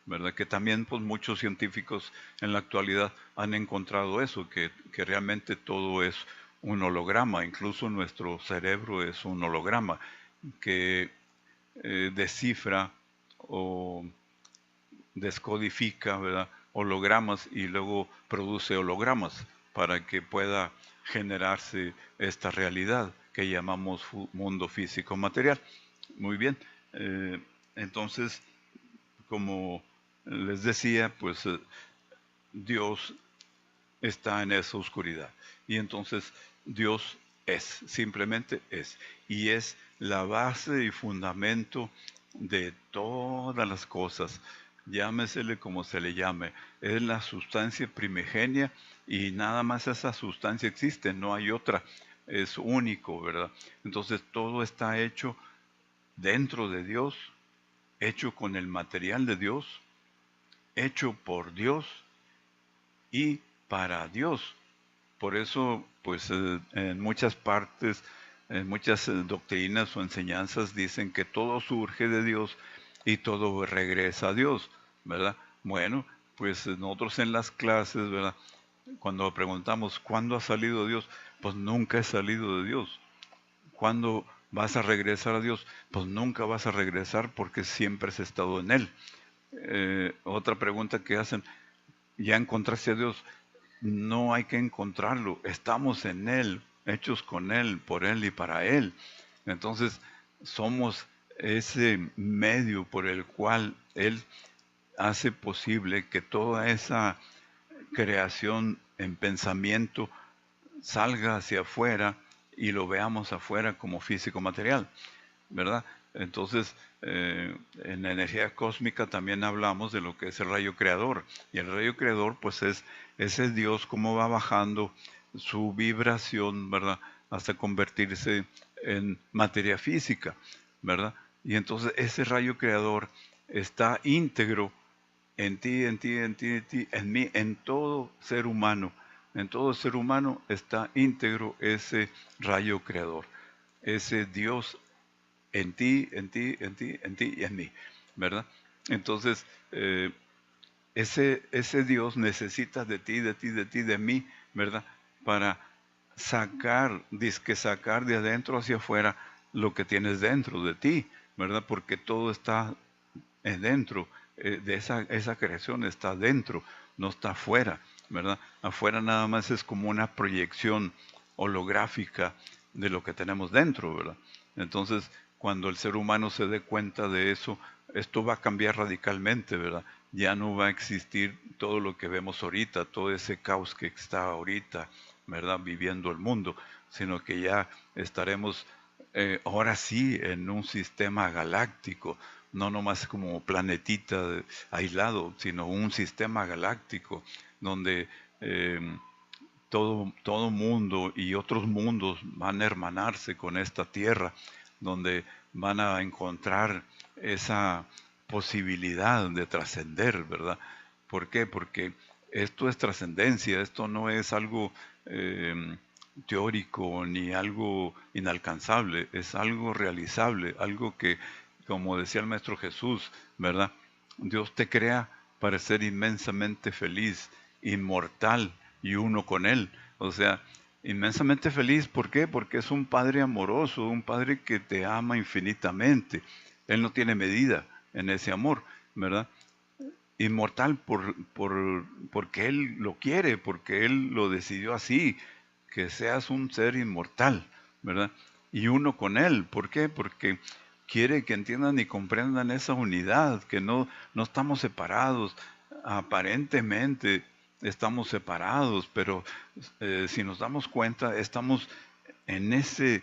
A: ¿verdad? Que también pues muchos científicos en la actualidad han encontrado eso, que realmente todo es un holograma, incluso nuestro cerebro es un holograma que descifra o descodifica, ¿verdad? Hologramas y luego produce hologramas para que pueda generarse esta realidad que llamamos mundo físico material. Muy bien, eh, entonces, como les decía, pues Dios está en esa oscuridad. Y entonces Dios es, simplemente es. Y es la base y fundamento de todas las cosas. Llámesele como se le llame. Es la sustancia primigenia y nada más esa sustancia existe, no hay otra. Es único, ¿verdad? Entonces todo está hecho dentro de Dios, hecho con el material de Dios, hecho por Dios y para Dios. Por eso, pues en muchas partes, en muchas doctrinas o enseñanzas dicen que todo surge de Dios y todo regresa a Dios, ¿verdad? Bueno, pues nosotros en las clases, ¿verdad? Cuando preguntamos ¿cuándo ha salido Dios? Pues nunca he salido de Dios. ¿Cuándo vas a regresar a Dios? Pues nunca vas a regresar porque siempre has estado en Él. Otra pregunta que hacen, ¿ya encontraste a Dios? No hay que encontrarlo, estamos en Él, hechos con Él, por Él y para Él. Entonces, somos ese medio por el cual Él hace posible que toda esa creación en pensamiento salga hacia afuera y lo veamos afuera como físico material, ¿verdad? Entonces, en la energía cósmica también hablamos de lo que es el rayo creador. Y el rayo creador, pues es ese Dios cómo va bajando su vibración, ¿verdad? Hasta convertirse en materia física, ¿verdad? Y entonces ese rayo creador está íntegro en ti, en ti, en ti, en ti, en mí, en todo ser humano. En todo ser humano está íntegro ese rayo creador, ese Dios en ti, en ti, en ti, en ti y en mí, ¿verdad? Entonces, ese Dios necesita de ti, de ti, de ti, de mí, ¿verdad? Para sacar, disque sacar de adentro hacia afuera lo que tienes dentro de ti, ¿verdad? Porque todo está dentro, de esa creación está dentro, no está afuera, ¿verdad? Afuera nada más es como una proyección holográfica de lo que tenemos dentro, ¿verdad? Entonces, cuando el ser humano se dé cuenta de eso, esto va a cambiar radicalmente, ¿verdad? Ya no va a existir todo lo que vemos ahorita, todo ese caos que está ahorita, ¿verdad? Viviendo el mundo, sino que ya estaremos ahora sí en un sistema galáctico, no nomás como planetita aislado, sino un sistema galáctico donde todo mundo y otros mundos van a hermanarse con esta tierra, donde van a encontrar esa posibilidad de trascender, ¿verdad? ¿Por qué? Porque esto es trascendencia, esto no es algo teórico ni algo inalcanzable, es algo realizable, algo que, como decía el Maestro Jesús, ¿verdad? Dios te crea para ser inmensamente feliz, inmortal y uno con Él. O sea, inmensamente feliz, ¿por qué? Porque es un Padre amoroso, un Padre que te ama infinitamente. Él no tiene medida en ese amor, ¿verdad? Inmortal porque Él lo quiere, porque Él lo decidió así, que seas un ser inmortal, ¿verdad? Y uno con Él, ¿por qué? Porque quiere que entiendan y comprendan esa unidad, que no estamos separados, aparentemente estamos separados, pero si nos damos cuenta, estamos en ese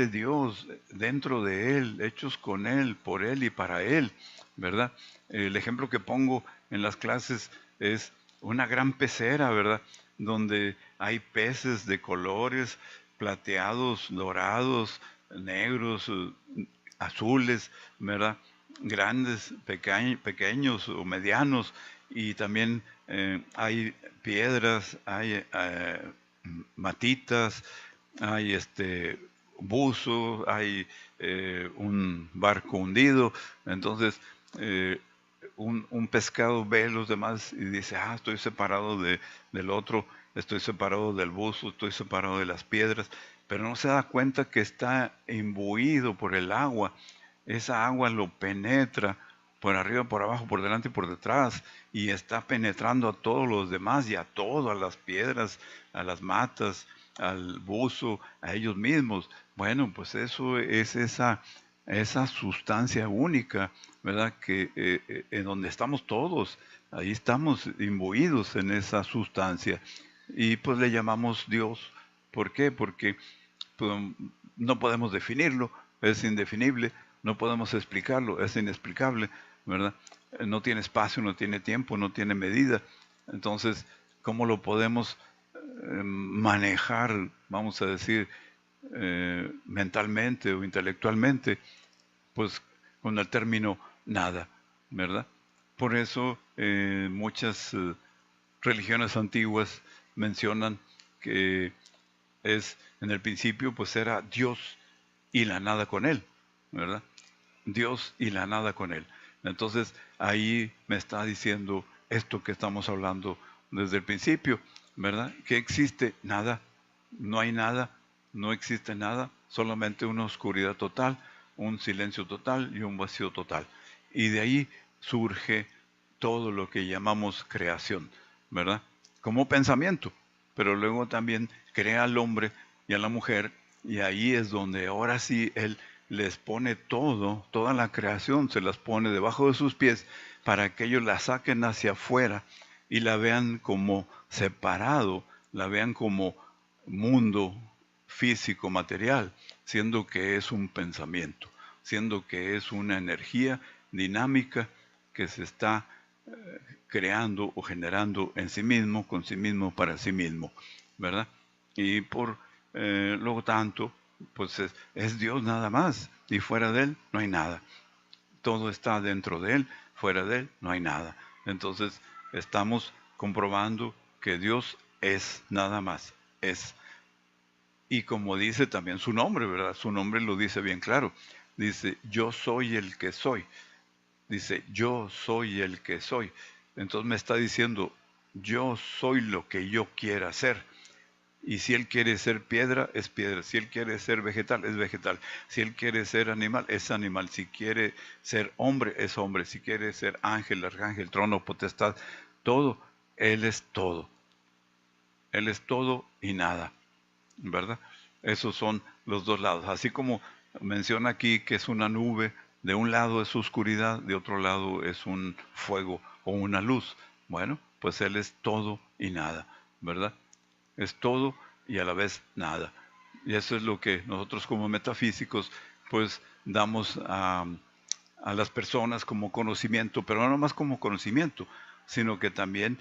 A: Dios, dentro de Él, hechos con Él, por Él y para Él, ¿verdad? El ejemplo que pongo en las clases es una gran pecera, ¿verdad? Donde hay peces de colores plateados, dorados, negros, azules, ¿verdad? Grandes, pequeños o medianos, y también hay piedras, hay matitas, hay buzo, hay un barco hundido. Entonces eh, un pescado ve a los demás y dice, estoy separado del otro, estoy separado del buzo, estoy separado de las piedras, pero no se da cuenta que está imbuido por el agua. Esa agua lo penetra por arriba, por abajo, por delante y por detrás, y está penetrando a todos los demás y a todo, a las piedras, a las matas, al buzo, a ellos mismos. Bueno, pues eso es esa sustancia única, ¿verdad? Que en donde estamos todos, ahí estamos imbuidos en esa sustancia. Y pues le llamamos Dios. ¿Por qué? Porque pues, no podemos definirlo, es indefinible, no podemos explicarlo, es inexplicable, ¿verdad? No tiene espacio, no tiene tiempo, no tiene medida. Entonces, ¿cómo lo podemos manejar, vamos a decir, mentalmente o intelectualmente? Pues con el término nada, ¿verdad? Por eso muchas religiones antiguas mencionan que en el principio pues era Dios y la nada con él, ¿verdad? Dios y la nada con él. Entonces ahí me está diciendo esto que estamos hablando desde el principio, ¿verdad? Que existe nada, no hay nada, no existe nada, solamente una oscuridad total, un silencio total y un vacío total. Y de ahí surge todo lo que llamamos creación, ¿verdad? Como pensamiento, pero luego también crea al hombre y a la mujer, y ahí es donde ahora sí Él les pone toda la creación, se las pone debajo de sus pies para que ellos la saquen hacia afuera y la vean como separado, la vean como mundo físico, material, siendo que es un pensamiento, siendo que es una energía dinámica que se está creando o generando en sí mismo, con sí mismo, para sí mismo, ¿verdad? Y por lo tanto, pues es Dios nada más, y fuera de Él no hay nada. Todo está dentro de Él, fuera de Él no hay nada. Entonces, estamos comprobando que Dios es nada más, es. Y como dice también su nombre, ¿verdad? Su nombre lo dice bien claro. Dice, yo soy el que soy. Dice, yo soy el que soy. Entonces me está diciendo, yo soy lo que yo quiera ser. Y si Él quiere ser piedra, es piedra. Si Él quiere ser vegetal, es vegetal. Si Él quiere ser animal, es animal. Si quiere ser hombre, es hombre. Si quiere ser ángel, arcángel, trono, potestad, todo. Él es todo. Él es todo y nada, ¿verdad? Esos son los dos lados. Así como menciona aquí que es una nube, de un lado es oscuridad, de otro lado es un fuego o una luz. Bueno, pues Él es todo y nada, ¿verdad? Es todo y a la vez nada. Y eso es lo que nosotros como metafísicos pues damos a las personas como conocimiento, pero no más como conocimiento, sino que también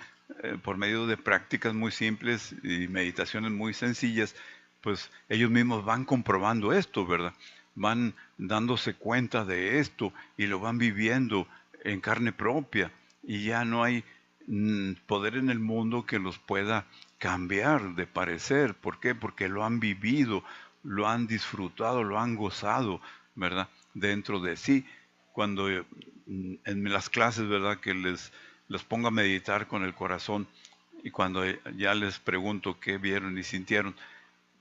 A: por medio de prácticas muy simples y meditaciones muy sencillas, pues ellos mismos van comprobando esto, ¿verdad? Van dándose cuenta de esto y lo van viviendo en carne propia y ya no hay poder en el mundo que los pueda cambiar de parecer. ¿Por qué? Porque lo han vivido, lo han disfrutado, lo han gozado, ¿verdad? Dentro de sí. Cuando en las clases, ¿verdad? Que les pongo a meditar con el corazón y cuando ya les pregunto qué vieron y sintieron,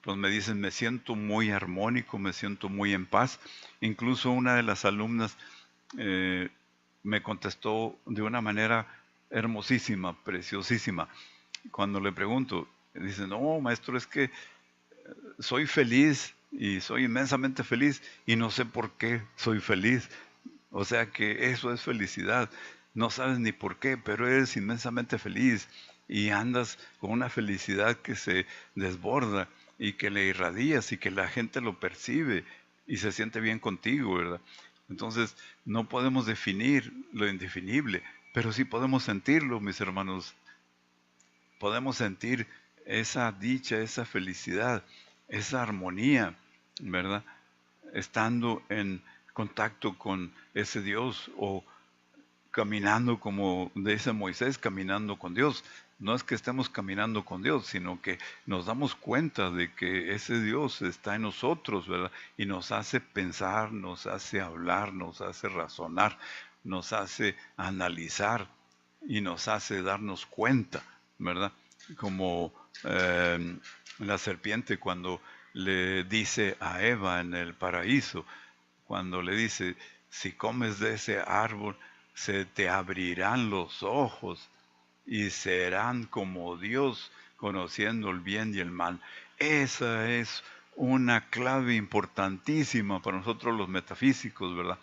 A: pues me dicen, me siento muy armónico, me siento muy en paz. Incluso una de las alumnas eh, me contestó de una manera hermosísima, preciosísima. Cuando le pregunto, dice, no, maestro, es que soy feliz y soy inmensamente feliz y no sé por qué soy feliz. O sea que eso es felicidad. No sabes ni por qué, pero eres inmensamente feliz y andas con una felicidad que se desborda y que le irradias y que la gente lo percibe y se siente bien contigo, ¿verdad? Entonces, no podemos definir lo indefinible, pero sí podemos sentirlo, mis hermanos. Podemos sentir esa dicha, esa felicidad, esa armonía, ¿verdad? Estando en contacto con ese Dios o caminando como dice Moisés, caminando con Dios. No es que estemos caminando con Dios, sino que nos damos cuenta de que ese Dios está en nosotros, ¿verdad? Y nos hace pensar, nos hace hablar, nos hace razonar, nos hace analizar y nos hace darnos cuenta, ¿verdad? Como la serpiente cuando le dice a Eva en el paraíso, cuando le dice, si comes de ese árbol, se te abrirán los ojos y serán como Dios, conociendo el bien y el mal. Esa es una clave importantísima para nosotros los metafísicos, ¿verdad?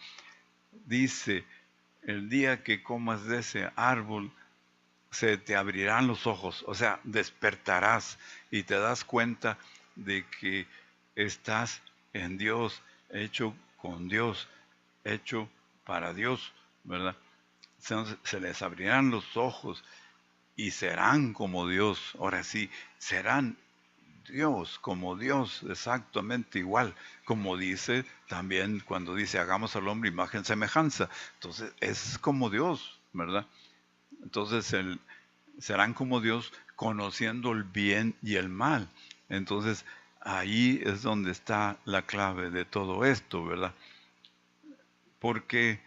A: Dice, el día que comas de ese árbol, se te abrirán los ojos, o sea, despertarás y te das cuenta de que estás en Dios, hecho con Dios, hecho para Dios, ¿verdad? Se les abrirán los ojos y serán como Dios. Ahora sí, serán Dios, como Dios, exactamente igual, como dice también cuando dice hagamos al hombre imagen semejanza. Entonces es como Dios, ¿verdad? Entonces serán como Dios conociendo el bien y el mal. Entonces ahí es donde está la clave de todo esto, ¿verdad? Porque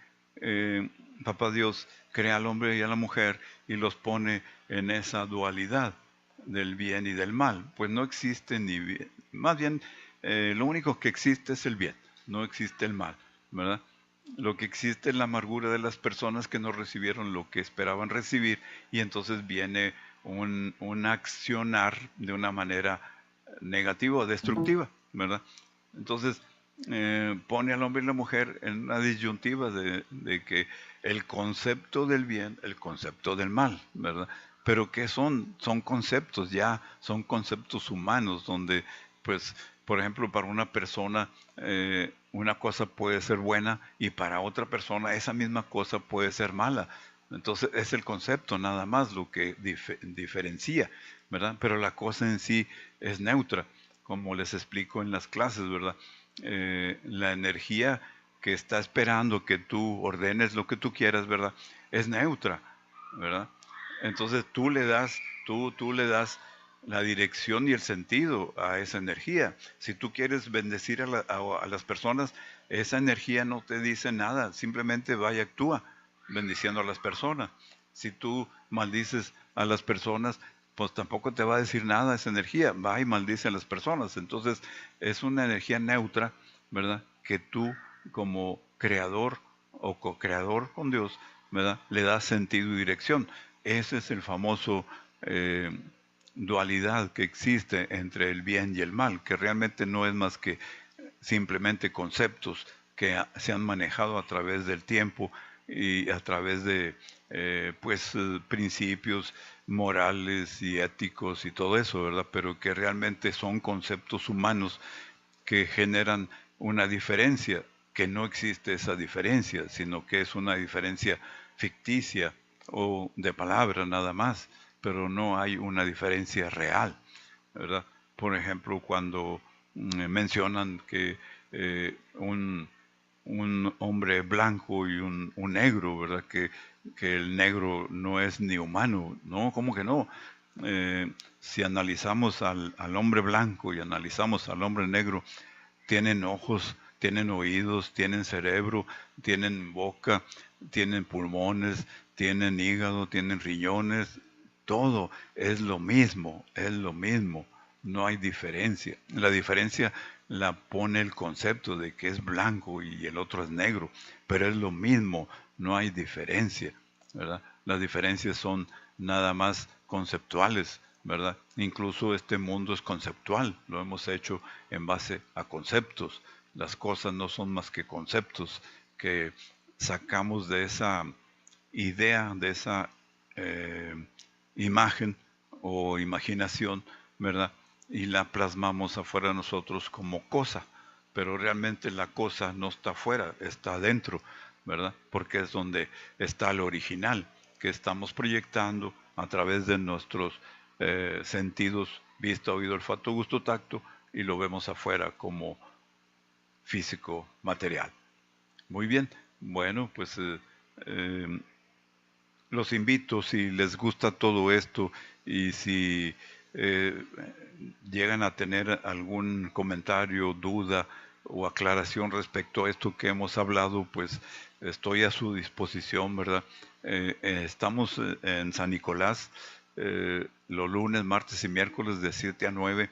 A: Papá Dios crea al hombre y a la mujer y los pone en esa dualidad del bien y del mal. Pues no existe ni bien, más bien lo único que existe es el bien, no existe el mal, ¿verdad? Lo que existe es la amargura de las personas que no recibieron lo que esperaban recibir y entonces viene un accionar de una manera negativa o destructiva, ¿verdad? Entonces pone al hombre y la mujer en una disyuntiva de que el concepto del bien, el concepto del mal, ¿verdad? Pero ¿qué son? Son conceptos ya, son conceptos humanos donde, pues, por ejemplo, para una persona una cosa puede ser buena y para otra persona esa misma cosa puede ser mala. Entonces es el concepto nada más lo que diferencia, ¿verdad? Pero la cosa en sí es neutra, como les explico en las clases, ¿verdad? La energía que está esperando que tú ordenes lo que tú quieras, ¿verdad? Es neutra, ¿verdad? Entonces tú le das la dirección y el sentido a esa energía. Si tú quieres bendecir a las personas, esa energía no te dice nada, simplemente va y actúa bendiciendo a las personas. Si tú maldices a las personas, pues tampoco te va a decir nada esa energía, va y maldice a las personas. Entonces es una energía neutra, ¿verdad? Que tú como creador o co-creador con Dios, ¿verdad? Le das sentido y dirección. Ese es el famoso dualidad que existe entre el bien y el mal, que realmente no es más que simplemente conceptos que se han manejado a través del tiempo y a través de principios morales y éticos y todo eso, ¿verdad? Pero que realmente son conceptos humanos que generan una diferencia, que no existe esa diferencia, sino que es una diferencia ficticia o de palabra nada más, pero no hay una diferencia real, ¿verdad? Por ejemplo, cuando mencionan que un hombre blanco y un negro, ¿verdad? Que el negro no es ni humano, ¿no? ¿Cómo que no? Si analizamos al hombre blanco y analizamos al hombre negro, tienen ojos, tienen oídos, tienen cerebro, tienen boca, tienen pulmones, tienen hígado, tienen riñones, todo es lo mismo, es lo mismo, no hay diferencia. La diferencia la pone el concepto de que es blanco y el otro es negro, pero es lo mismo, no hay diferencia, ¿verdad? Las diferencias son nada más conceptuales, ¿verdad? Incluso este mundo es conceptual, lo hemos hecho en base a conceptos. Las cosas no son más que conceptos que sacamos de esa idea, de esa eh, imagen o imaginación, ¿verdad? Y la plasmamos afuera de nosotros como cosa, pero realmente la cosa no está afuera, está adentro, ¿verdad? Porque es donde está el original que estamos proyectando a través de nuestros sentidos, vista, oído, olfato, gusto, tacto, y lo vemos afuera como físico, material. Muy bien, bueno, pues eh, los invito, si les gusta todo esto y si eh, llegan a tener algún comentario, duda o aclaración respecto a esto que hemos hablado, pues estoy a su disposición, ¿verdad? Estamos en San Nicolás los lunes, martes y miércoles de 7 a 9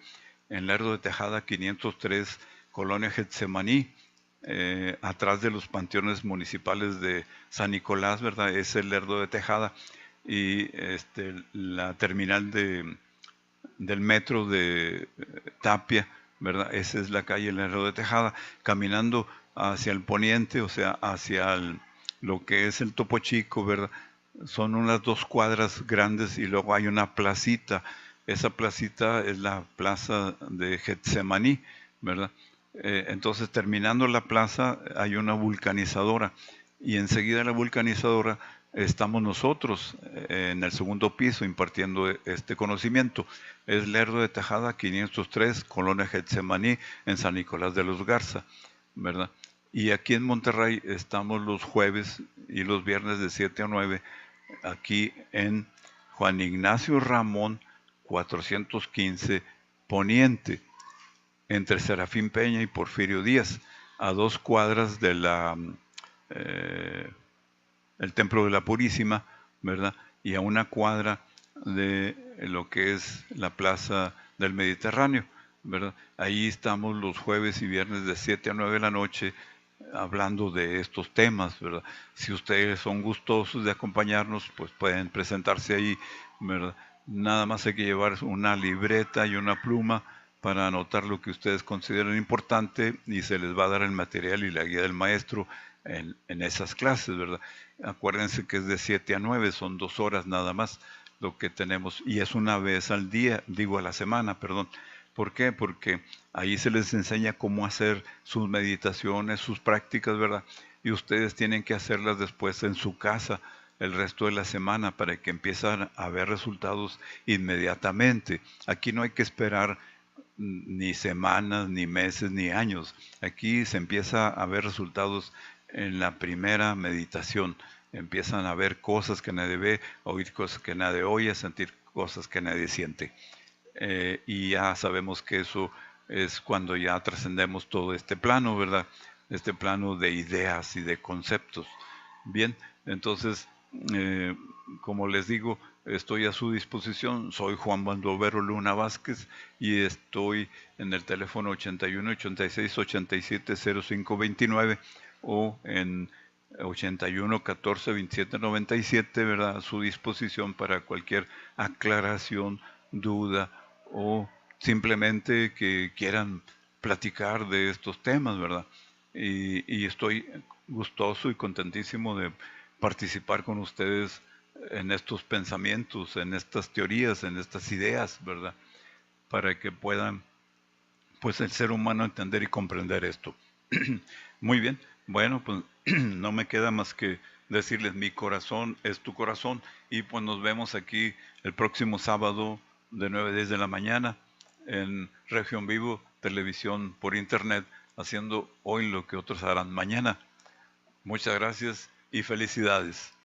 A: en Lerdo de Tejada 503, Colonia Getsemaní, atrás de los panteones municipales de San Nicolás, ¿verdad? Es el Lerdo de Tejada y la terminal del metro de Tapia, ¿verdad? Esa es la calle Lerdo de Tejada. Caminando hacia el poniente, o sea, hacia lo que es el Topo Chico, ¿verdad? Son unas 2 cuadras grandes y luego hay una placita. Esa placita es la plaza de Getsemaní, ¿verdad? Entonces, terminando la plaza, hay una vulcanizadora y enseguida la vulcanizadora estamos nosotros en el segundo piso impartiendo este conocimiento. Es Lerdo de Tejada 503, Colonia Getsemaní, en San Nicolás de los Garza, ¿verdad? Y aquí en Monterrey estamos los jueves y los viernes de 7 a 9, aquí en Juan Ignacio Ramón 415 Poniente, entre Serafín Peña y Porfirio Díaz, a 2 cuadras de el Templo de la Purísima, ¿verdad? Y a 1 cuadra de lo que es la Plaza del Mediterráneo, ¿verdad? Ahí estamos los jueves y viernes de 7 a 9 de la noche hablando de estos temas, ¿verdad? Si ustedes son gustosos de acompañarnos, pues pueden presentarse ahí, ¿verdad? Nada más hay que llevar una libreta y una pluma para anotar lo que ustedes consideren importante y se les va a dar el material y la guía del maestro en esas clases, ¿verdad? Acuérdense que es de 7 a 9, son 2 horas nada más lo que tenemos y es una vez al día, digo a la semana, perdón. ¿Por qué? Porque ahí se les enseña cómo hacer sus meditaciones, sus prácticas, ¿verdad? Y ustedes tienen que hacerlas después en su casa el resto de la semana para que empiezan a ver resultados inmediatamente. Aquí no hay que esperar ni semanas, ni meses, ni años. Aquí se empieza a ver resultados en la primera meditación. Empiezan a ver cosas que nadie ve, a oír cosas que nadie oye, a sentir cosas que nadie siente. Y ya sabemos que eso es cuando ya trascendemos todo este plano, ¿verdad? Este plano de ideas y de conceptos. Bien, entonces, eh, como les digo, estoy a su disposición. Soy Juan Bandovero Luna Vázquez y estoy en el teléfono 81 86 87 05 29 o en 81 14 27 97, ¿verdad? A su disposición para cualquier aclaración, duda o simplemente que quieran platicar de estos temas, ¿verdad? Y estoy gustoso y contentísimo de participar con ustedes en estos pensamientos, en estas teorías, en estas ideas, ¿verdad? Para que puedan, pues, el ser humano entender y comprender esto. Muy bien, bueno, pues no me queda más que decirles, mi corazón es tu corazón, y pues nos vemos aquí el próximo sábado de 9 a 10 de la mañana en Región Vivo, televisión por internet, haciendo hoy lo que otros harán mañana. Muchas gracias y felicidades.